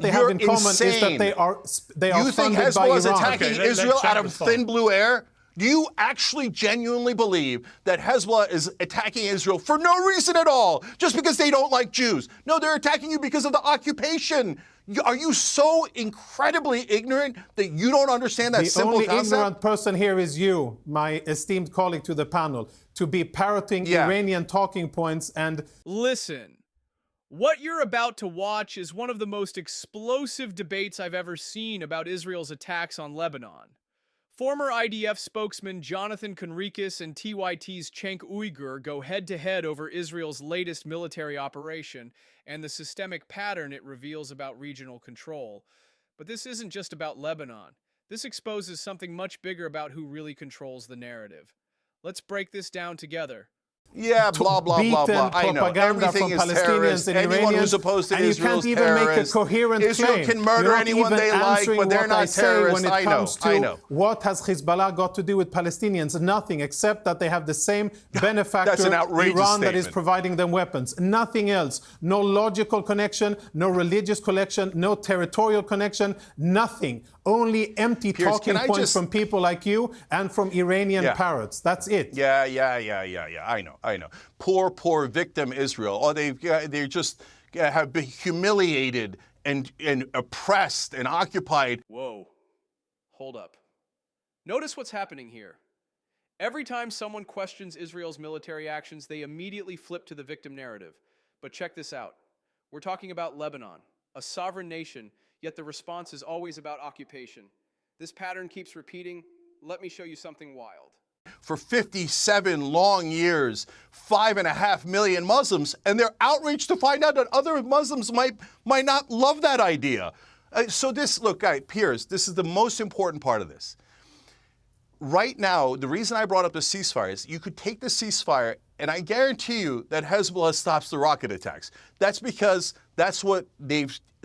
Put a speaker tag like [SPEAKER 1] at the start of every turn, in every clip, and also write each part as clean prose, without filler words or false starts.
[SPEAKER 1] they have in common is that they are
[SPEAKER 2] You think
[SPEAKER 1] funded by
[SPEAKER 2] Hezbollah is
[SPEAKER 1] Iran.
[SPEAKER 2] attacking Israel out of thin blue air? Do you actually genuinely believe that Hezbollah is attacking Israel for no reason at all, just because they don't like Jews? No, they're attacking you because of the occupation. Are you so incredibly ignorant that you don't understand that simple concept?
[SPEAKER 1] The only ignorant person here is you, my esteemed colleague to the panel, to be parroting Iranian talking points and...
[SPEAKER 3] Listen, what you're about to watch is one of the most explosive debates I've ever seen about Israel's attacks on Lebanon. Former IDF spokesman Jonathan Conricus and TYT's Cenk Uygur go head-to-head over Israel's latest military operation and the systemic pattern it reveals about regional control. But this isn't just about Lebanon. This exposes something much bigger about who really controls the narrative. Let's break this down together.
[SPEAKER 2] Yeah, blah, blah, blah, blah. I know. Everything is terrorist. Anyone who's opposed to Israel is terrorist. Israel can murder anyone they like, but they're not terrorists. I know.
[SPEAKER 1] What has Hezbollah got to do with Palestinians? Nothing, except that they have the same benefactor, Iran, that is providing them weapons. Nothing else. No logical connection, no religious connection, no territorial connection, nothing. Only empty talking points from people like you and from Iranian parrots. That's it.
[SPEAKER 2] Yeah. I know. Poor victim Israel. Oh, they just have been humiliated and oppressed and occupied.
[SPEAKER 3] Whoa. Hold up. Notice what's happening here. Every time someone questions Israel's military actions, they immediately flip to the victim narrative. But check this out. We're talking about Lebanon, a sovereign nation, yet the response is always about occupation. This pattern keeps repeating. Let me show you something wild.
[SPEAKER 2] For 57 long years, 5.5 million Muslims, and they're outraged to find out that other Muslims might not love that idea. Look, guys, Piers, this is the most important part of this. Right now, the reason I brought up the ceasefire is you could take the ceasefire, and I guarantee you that Hezbollah stops the rocket attacks. That's because that's what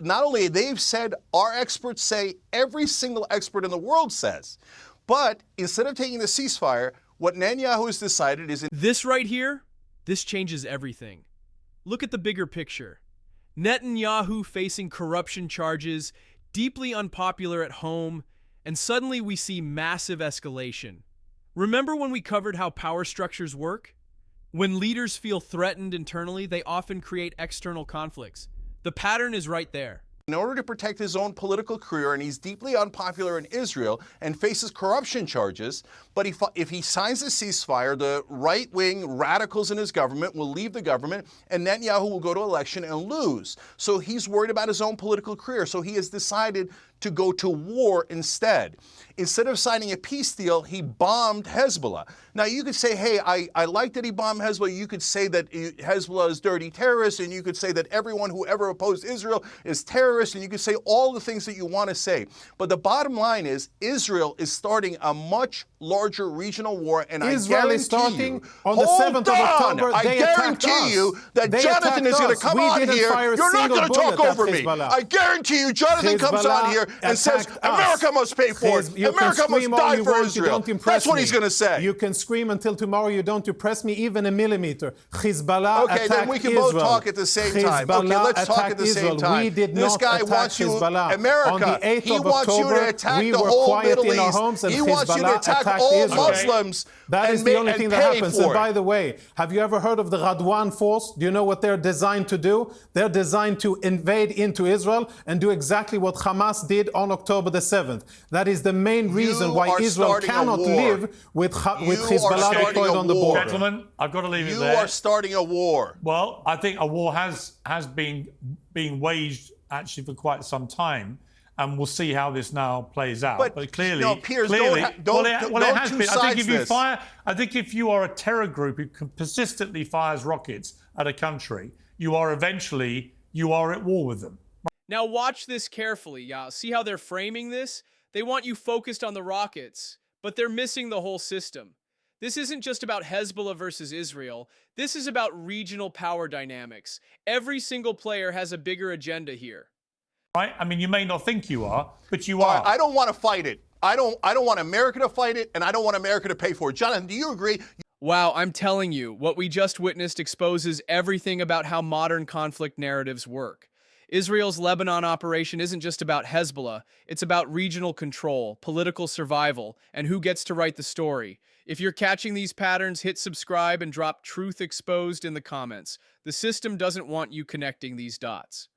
[SPEAKER 2] not only they've said, our experts say, every single expert in the world says. But instead of taking the ceasefire, what Netanyahu has decided is...
[SPEAKER 3] This right here, this changes everything. Look at the bigger picture. Netanyahu facing corruption charges, deeply unpopular at home, and suddenly we see massive escalation. Remember when we covered how power structures work? When leaders feel threatened internally, they often create external conflicts. The pattern is right there.
[SPEAKER 2] In order to protect his own political career, and he's deeply unpopular in Israel and faces corruption charges, but if he signs a ceasefire, the right-wing radicals in his government will leave the government, and Netanyahu will go to election and lose. So he's worried about his own political career, so he has decided to go to war instead. Instead of signing a peace deal, he bombed Hezbollah. Now, you could say, hey, I like that he bombed Hezbollah. You could say that Hezbollah is dirty terrorists, and you could say that everyone who ever opposed Israel is terrorists, and you could say all the things that you want to say. But the bottom line is Israel is starting a much larger regional war, and
[SPEAKER 1] Israel is starting on the 7th of October.
[SPEAKER 2] I guarantee you that Jonathan is going to come on here. You're not going to talk over me. I guarantee you Jonathan comes on here and says, America must pay for it. America must die for Israel. That's what he's going to say.
[SPEAKER 1] You can scream until tomorrow. You don't impress me even a millimeter. Hezbollah attacked Israel.
[SPEAKER 2] Okay, then we can both talk at the same time. Okay, let's talk at the same time.
[SPEAKER 1] We did
[SPEAKER 2] this
[SPEAKER 1] not
[SPEAKER 2] guy
[SPEAKER 1] attack
[SPEAKER 2] wants you,
[SPEAKER 1] Hezbollah.
[SPEAKER 2] America,
[SPEAKER 1] On the 8th
[SPEAKER 2] he
[SPEAKER 1] of
[SPEAKER 2] wants
[SPEAKER 1] October,
[SPEAKER 2] you to attack
[SPEAKER 1] we
[SPEAKER 2] the
[SPEAKER 1] were
[SPEAKER 2] whole
[SPEAKER 1] quiet
[SPEAKER 2] Middle
[SPEAKER 1] in our
[SPEAKER 2] East.
[SPEAKER 1] homes, and
[SPEAKER 2] He wants you to
[SPEAKER 1] Hezbollah
[SPEAKER 2] attack
[SPEAKER 1] attacked
[SPEAKER 2] all
[SPEAKER 1] Israel.
[SPEAKER 2] Muslims.
[SPEAKER 1] That is the only thing that happens. And by
[SPEAKER 2] it.
[SPEAKER 1] the way, have you ever heard of the Radwan force? Do you know what they're designed to do? They're designed to invade into Israel and do exactly what Hamas did on October the 7th. That is the main reason why Israel cannot live with Hezbollah deployed on the border.
[SPEAKER 4] Gentlemen, I've got to leave it there.
[SPEAKER 2] You are starting a war.
[SPEAKER 4] Well, I think a war has been being waged actually for quite some time. And we'll see how this now plays out. But clearly,
[SPEAKER 2] no, Piers,
[SPEAKER 4] clearly,
[SPEAKER 2] don't
[SPEAKER 4] it has been. I think if you
[SPEAKER 2] this.
[SPEAKER 4] I think if you are a terror group who persistently fires rockets at a country, you are at war with them.
[SPEAKER 3] Now watch this carefully, y'all. See how they're framing this? They want you focused on the rockets, but they're missing the whole system. This isn't just about Hezbollah versus Israel. This is about regional power dynamics. Every single player has a bigger agenda here.
[SPEAKER 4] Right? I mean, you may not think you are, but you are.
[SPEAKER 2] I don't want to fight it. I don't want America to fight it, and I don't want America to pay for it. Jonathan, do you agree?
[SPEAKER 3] Wow, I'm telling you, what we just witnessed exposes everything about how modern conflict narratives work. Israel's Lebanon operation isn't just about Hezbollah, it's about regional control, political survival, and who gets to write the story. If you're catching these patterns, hit subscribe and drop Truth Exposed in the comments. The system doesn't want you connecting these dots.